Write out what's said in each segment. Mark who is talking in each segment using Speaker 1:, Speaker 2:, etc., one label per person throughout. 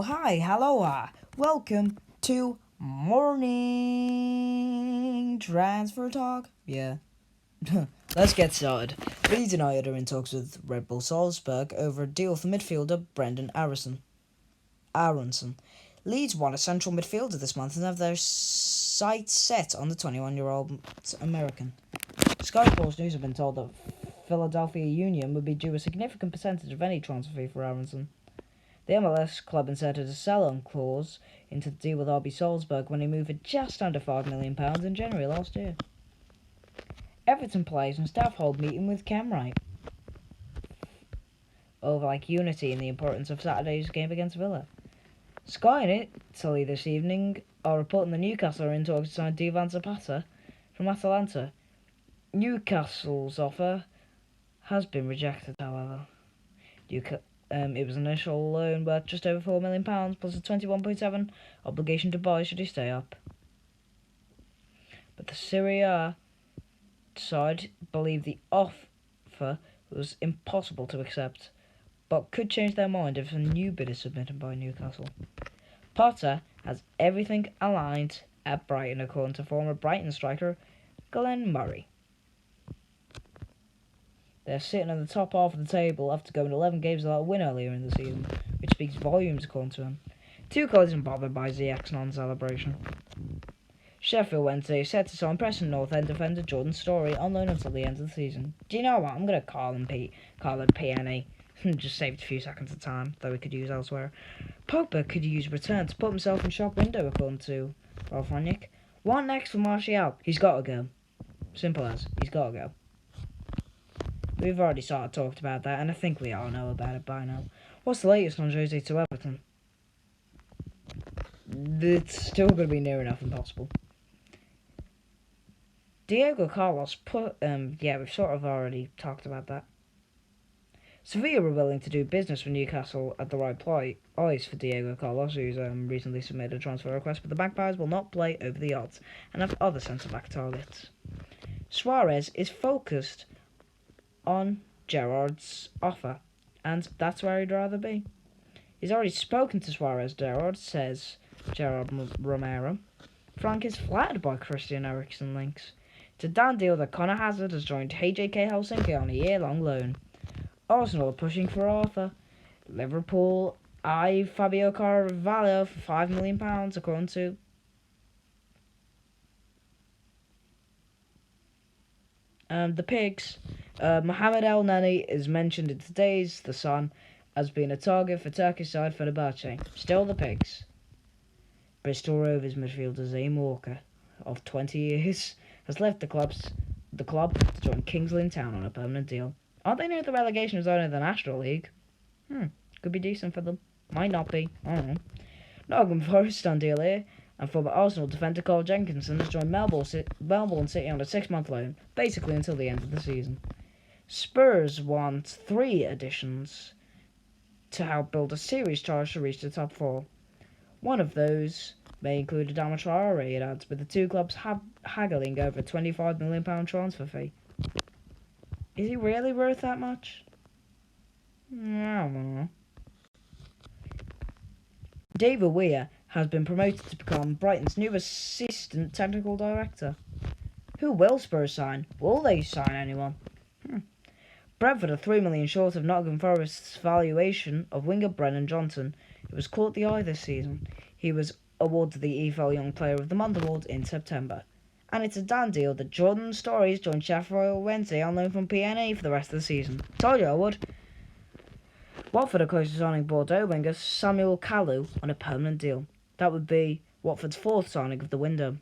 Speaker 1: hi, hello, welcome to Morning Transfer Talk. Yeah, let's get started. Leeds United are in talks with Red Bull Salzburg over a deal for midfielder Brendan Aronson. Leeds want a central midfielder this month and have their sights set on the 21-year-old American. Sky Sports News have been told that Philadelphia Union would be due a significant percentage of any transfer fee for Aronson. The MLS club inserted a sell-on clause into the deal with RB Salzburg when he moved for just under £5 million in January last year. Everton players and staff hold meeting with Cam Wright over unity and the importance of Saturday's game against Villa. Sky in Italy this evening are reporting that Newcastle are in talks to sign Zapata from Atalanta. Newcastle's offer has been rejected, however. It was an initial loan worth just over £4 million plus a 21.7 obligation to buy should he stay up. But the Serie A side believe the offer was impossible to accept, but could change their mind if a new bid is submitted by Newcastle. Potter has everything aligned at Brighton, according to former Brighton striker Glenn Murray. They're sitting at the top half of the table after going 11 games without a win earlier in the season, which speaks volumes according to him. Tuchel isn't bothered by Ziyech's non-celebration. Sheffield Wednesday is set to sign Preston North End defender Jordan Storey on loan until the end of the season. Do you know what? I'm going to call him PNE. Just saved a few seconds of time, though we could use elsewhere. Pogba could use return to put himself in shop window, according to Ralph Rangnick. What next for Martial? He's got to go. Simple as. He's got to go. We've already sort of talked about that, and I think we all know about it by now. What's the latest on Jose to Everton? It's still going to be near enough impossible. Diego Carlos we've sort of already talked about that. Sevilla were willing to do business with Newcastle at the right price for Diego Carlos, who's recently submitted a transfer request, but the Magpies will not play over the odds and have other centre-back targets. Suarez is focused on Gerrard's offer, and that's where he'd rather be. He's already spoken to Suarez. Says Gerard Romero. Frank is flattered by Christian Eriksen links. It's a done deal that Connor Hazard has joined HJK Helsinki on a year-long loan. Arsenal are pushing for Arthur. Liverpool eye Fabio Carvalho for £5 million, according to the Pigs. Mohamed El Nani is mentioned in today's The Sun as being a target for Turkish side Fenerbahce. Still the Pigs. Bristol Rovers midfielder Zane Walker, of 20 years, has left the club to join Kings Lynn Town on a permanent deal. Aren't they near the relegation zone of the National League? Could be decent for them. Might not be. I don't know. Nottingham Forest on deal here, and former Arsenal defender Carl Jenkinson has joined Melbourne City on a 6-month loan, basically until the end of the season. Spurs want 3 additions to help build a serious charge to reach the top 4. One of those may include Adama Traore, it adds, with the two clubs haggling over a £25 million transfer fee. Is he really worth that much? I don't know. David Weir has been promoted to become Brighton's new assistant technical director. Who will Spurs sign? Will they sign anyone? Brentford are £3 million short of Nottingham Forest's valuation of winger Brennan Johnson, who has caught the eye this season. He was awarded the EFL Young Player of the Month award in September. And it's a done deal that Jordan Storey's joined Sheffield Wednesday on loan from PNA for the rest of the season. Told you I would. Watford are close to signing Bordeaux winger Samuel Kalou on a permanent deal. That would be Watford's 4th signing of the window.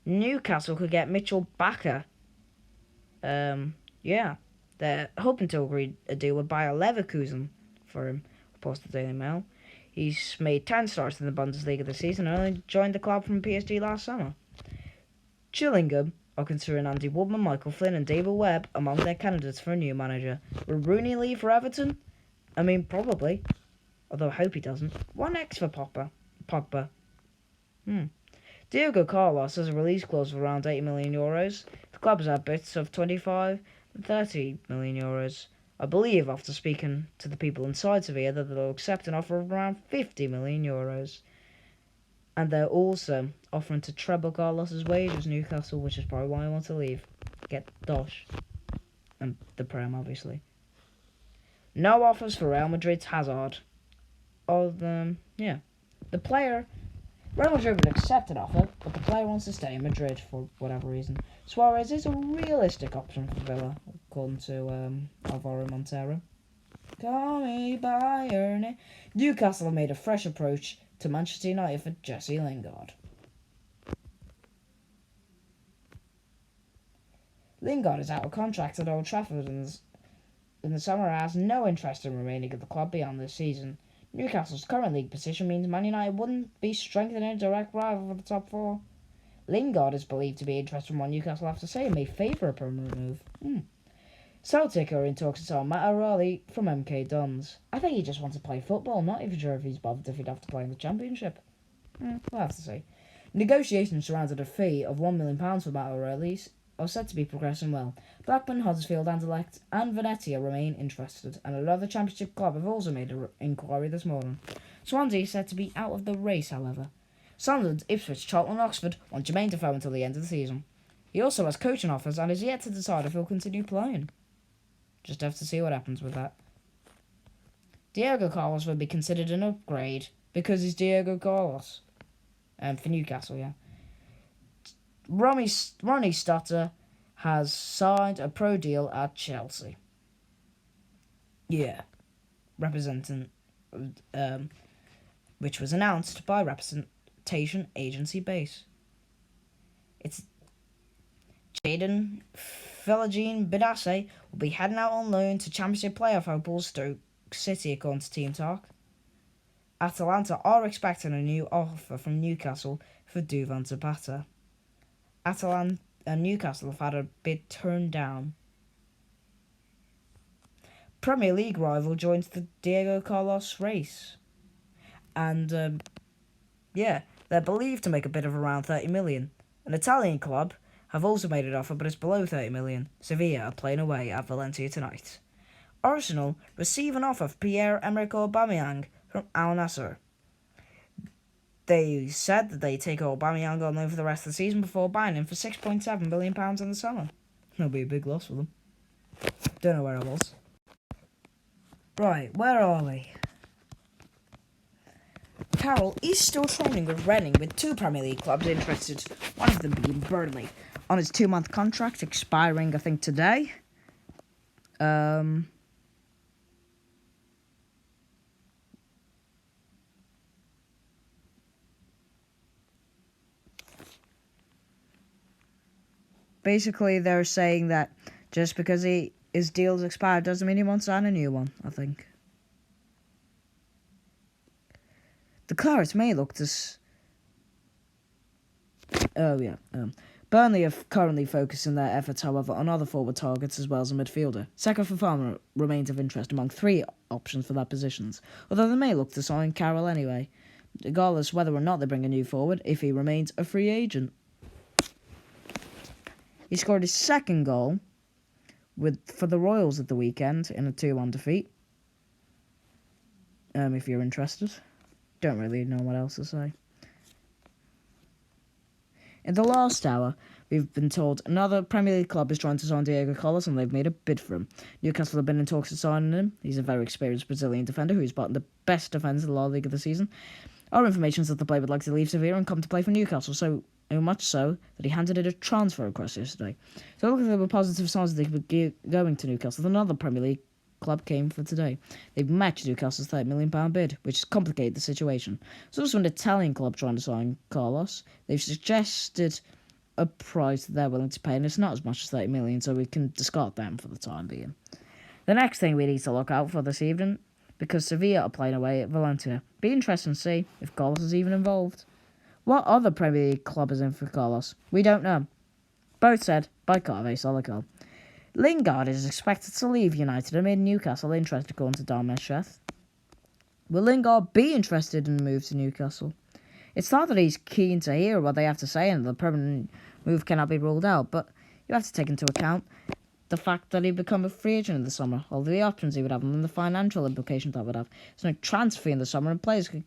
Speaker 1: Newcastle could get Mitchell Bakker. They're hoping to agree a deal with Bayer Leverkusen for him, reports the Daily Mail. He's made 10 starts in the Bundesliga this season and only joined the club from PSG last summer. Gillingham are considering Andy Woodman, Michael Flynn and David Webb among their candidates for a new manager. Will Rooney leave for Everton? I mean, probably. Although I hope he doesn't. What next for Pogba? Diego Carlos has a release clause of around €80 million. The club has had bits of 25 and €30 million. I believe after speaking to the people inside Sevilla that they'll accept an offer of around 50 million euros. And they're also offering to treble Carlos's wages, Newcastle, which is probably why I want to leave. Get Dosh. And the Prem, obviously. No offers for Real Madrid's Hazard. The player, Real Madrid would accept an offer, but the player wants to stay in Madrid for whatever reason. Suarez is a realistic option for Villa, according to Alvaro Montero. Call me Bayern. Newcastle have made a fresh approach to Manchester United for Jesse Lingard. Lingard is out of contract at Old Trafford in the summer and has no interest in remaining at the club beyond this season. Newcastle's current league position means Man United wouldn't be strengthening a direct rival for the top four. Lingard is believed to be interested in what Newcastle have to say and may favour a permanent move. Celtic are in talks to sell Matt O'Reilly from MK Dons. I think he just wants to play football, not even sure if he's bothered if he'd have to play in the Championship. We'll have to see. Negotiations surrounding a fee of £1 million for Matt O'Reilly are said to be progressing well. Blackburn, Huddersfield, Anderlecht and Venezia remain interested, and another Championship club have also made an inquiry this morning. Swansea is said to be out of the race, however. Sunderland, Ipswich, Charlton and Oxford want Jermaine Defoe until the end of the season. He also has coaching offers and is yet to decide if he'll continue playing. Just have to see what happens with that. Diego Carlos would be considered an upgrade because he's Diego Carlos. For Newcastle, yeah. Ronnie Stotter has signed a pro deal at Chelsea. Yeah. Representing, which was announced by representation agency Base. It's Jaden Philogene Benasse will be heading out on loan to Championship playoff hopeful Stoke City, according to Team Talk. Atalanta are expecting a new offer from Newcastle for Duvan Zapata. Atalanta and Newcastle have had a bid turned down. Premier League rival joins the Diego Carlos race. And, they're believed to make a bid of around 30 million. An Italian club have also made an offer, but it's below 30 million. Sevilla are playing away at Valencia tonight. Arsenal receive an offer for Pierre-Emerick Aubameyang from Al Nassr. They said that they take Aubameyang on loan for the rest of the season before buying him for £6.7 million in the summer. That'll be a big loss for them. Don't know where I was. Right, where are we? Carroll is still training with Reading, with two Premier League clubs interested, one of them being Burnley, on his 2-month contract expiring, I think, today. Basically, they're saying that just because his deal's expired doesn't mean he won't sign a new one, I think. The Clarets may look to... Burnley are currently focusing their efforts, however, on other forward targets as well as a midfielder. Seko Fofana remains of interest among 3 options for their positions, although they may look to sign Carroll anyway, regardless whether or not they bring a new forward, if he remains a free agent. He scored his second goal for the Royals at the weekend in a 2-1 defeat. If you're interested. Don't really know what else to say. In the last hour, we've been told another Premier League club is trying to sign Diego Carlos and they've made a bid for him. Newcastle have been in talks of signing him. He's a very experienced Brazilian defender who's bought the best defence in the La Liga this season. Our information is that the player would like to leave Sevilla and come to play for Newcastle, so much so that he handed in a transfer request yesterday. So looking at the positive signs that they could be going to Newcastle, another Premier League club came for today. They've matched Newcastle's £30 million bid, which has complicated the situation. There's also an Italian club trying to sign Carlos. They've suggested a price that they're willing to pay, and it's not as much as £30 million, so we can discard them for the time being. The next thing we need to look out for this evening, because Sevilla are playing away at Valencia. Be interesting to see if Carlos is even involved. What other Premier League club is in for Carlos? We don't know. Both said by Carve Solikol. Lingard is expected to leave United amid Newcastle interest, according to Dharmesh Sheth. Will Lingard be interested in a move to Newcastle? It's thought that he's keen to hear what they have to say and the permanent move cannot be ruled out, but you have to take into account the fact that he'd become a free agent in the summer, all the options he would have, and the financial implications that would have. There's no transfer in the summer, and players could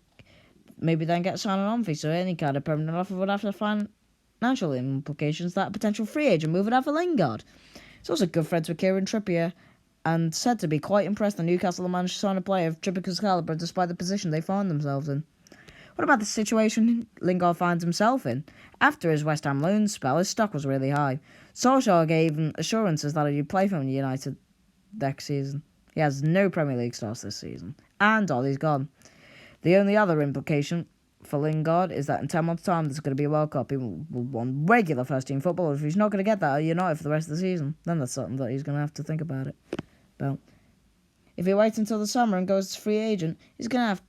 Speaker 1: maybe then get signed on fee, so any kind of permanent offer would have to financial implications that a potential free agent move would have for Lingard. He's also good friends with Kieran Trippier, and said to be quite impressed that Newcastle managed to sign a player of Trippier's calibre despite the position they find themselves in. What about the situation Lingard finds himself in? After his West Ham loan spell, his stock was really high. Solskjaer gave him assurances that he'd play for United next season. He has no Premier League starts this season, and Ollie's gone. The only other implication for Lingard is that in 10 months' time there's going to be a World Cup. He will want regular first-team football. If he's not going to get that at United for the rest of the season, then that's something that he's going to have to think about it. But if he waits until the summer and goes as free agent, he's going to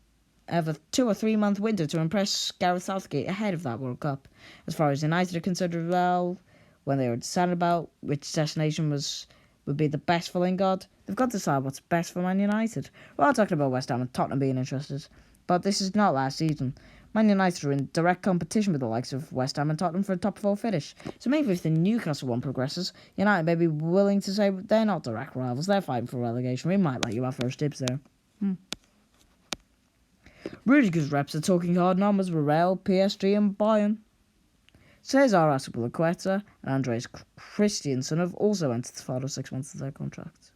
Speaker 1: have a 2 or 3 month window to impress Gareth Southgate ahead of that World Cup. As far as United are considered, well, when they were deciding about which destination would be the best for Lingard, they've got to decide what's best for Man United. We're all talking about West Ham and Tottenham being interested, but this is not last season. Man United are in direct competition with the likes of West Ham and Tottenham for a top 4 finish. So maybe if the Newcastle one progresses, United may be willing to say they're not direct rivals, they're fighting for relegation. We might let you have first dibs there. Rudiger's reps are talking hard numbers with Real, PSG and Bayern. Cesar Azpilicueta and Andreas Christensen have also entered the final 6 months of their contract.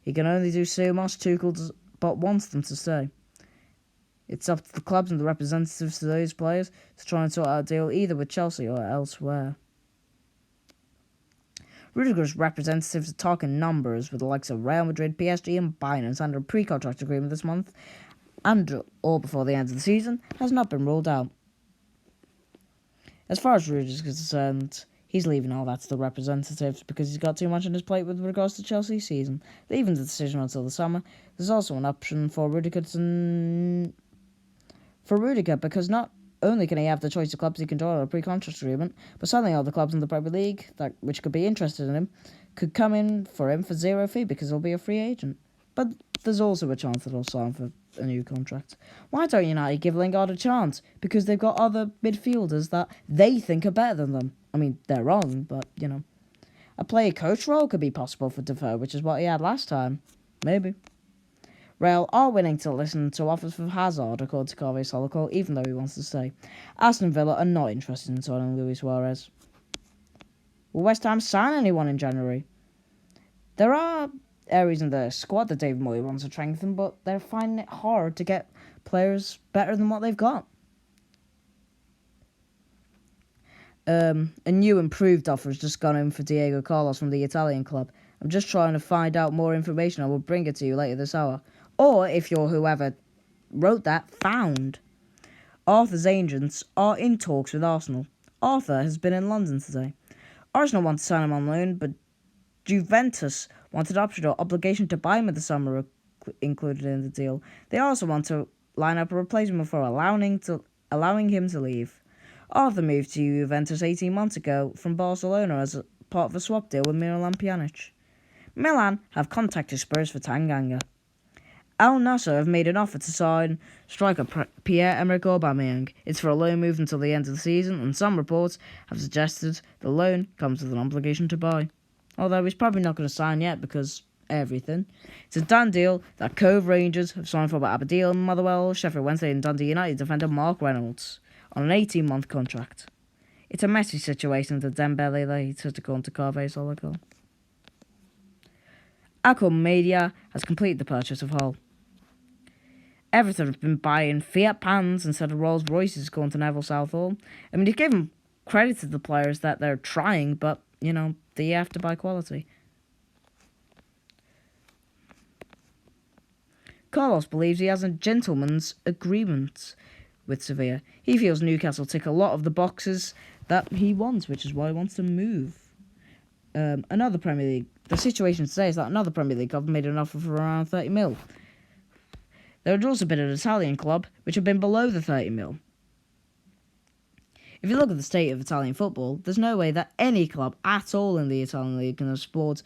Speaker 1: He can only do so much, Tuchel but wants them to stay. It's up to the clubs and the representatives to those players to try and sort out a deal either with Chelsea or elsewhere. Rudiger's representatives are talking numbers with the likes of Real Madrid, PSG and Bayern and signed a pre-contract agreement this month and or before the end of the season has not been ruled out. As far as Rudiger's concerned, he's leaving all that to the representatives because he's got too much on his plate with regards to Chelsea's season. Leaving the decision until the summer, there's also an option for Rudiger because not only can he have the choice of clubs he can join on a pre-contract agreement, but suddenly all the clubs in the Premier League which could be interested in him could come in for him for zero fee because he'll be a free agent. But there's also a chance that he'll sign for a new contract. Why don't United give Lingard a chance? Because they've got other midfielders that they think are better than them. I mean, they're wrong, but, a player-coach role could be possible for Defoe, which is what he had last time. Maybe. Real are willing to listen to offers for Hazard, according to Carve Solocol, even though he wants to stay. Aston Villa are not interested in signing Luis Suarez. Will West Ham sign anyone in January? There are areas in the squad that David Moyes wants to strengthen, but they're finding it hard to get players better than what they've got. A new improved offer has just gone in for Diego Carlos from the Italian club. I'm just trying to find out more information. I will bring it to you later this hour. Or, if you're whoever wrote that, found. Arthur's agents are in talks with Arsenal. Arthur has been in London today. Arsenal want to sign him on loan, but Juventus wanted option or obligation to buy him in the summer included in the deal. They also want to line up a replacement for allowing him to leave. Arthur moved to Juventus 18 months ago from Barcelona as a part of a swap deal with Milan Pjanic. Milan have contacted Spurs for Tanganga. Al Nassr have made an offer to sign striker Pierre-Emerick Aubameyang. It's for a loan move until the end of the season, and some reports have suggested the loan comes with an obligation to buy. Although he's probably not going to sign yet because everything. It's a done deal that Cove Rangers have signed for Aberdeen, Motherwell, Sheffield Wednesday and Dundee United defender Mark Reynolds on an 18-month contract. It's a messy situation for Dembele later to go on to Carve Solocol. Accor Media has completed the purchase of Hull. Everton have been buying Fiat Pans instead of Rolls Royces going to Neville Southall. I mean, you give them credit to the players that they're trying, but, they have to buy quality. Carlos believes he has a gentleman's agreement with Sevilla. He feels Newcastle tick a lot of the boxes that he wants, which is why he wants to move. Another Premier League. The situation today is that another Premier League club made an offer for around 30 mil. There had also been an Italian club which had been below the 30 mil. If you look at the state of Italian football, there's no way that any club at all in the Italian league can afford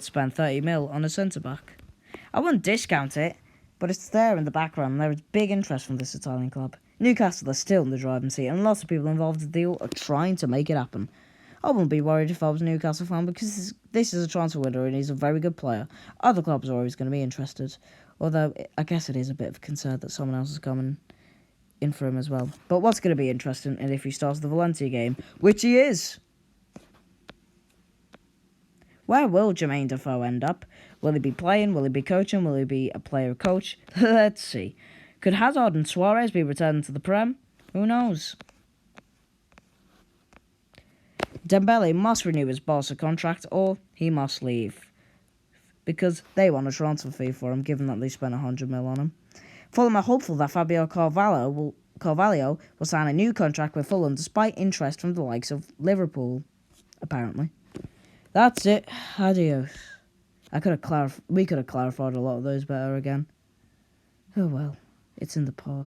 Speaker 1: to spend 30 mil on a centre-back. I wouldn't discount it, but it's there in the background and there is big interest from this Italian club. Newcastle are still in the driving seat and lots of people involved in the deal are trying to make it happen. I wouldn't be worried if I was a Newcastle fan because this is a transfer window and he's a very good player. Other clubs are always going to be interested. Although, I guess it is a bit of a concern that someone else is coming in for him as well. But what's going to be interesting is if he starts the Valencia game, which he is. Where will Jermaine Defoe end up? Will he be playing? Will he be coaching? Will he be a player coach? Let's see. Could Hazard and Suarez be returning to the Prem? Who knows? Dembele must renew his Barca contract or he must leave. Because they want a transfer fee for him, given that they spent 100 mil on him. Fulham are hopeful that Fabio Carvalho will sign a new contract with Fulham despite interest from the likes of Liverpool, apparently. That's it. Adios. We could have clarified a lot of those better again. Oh well, it's in the past.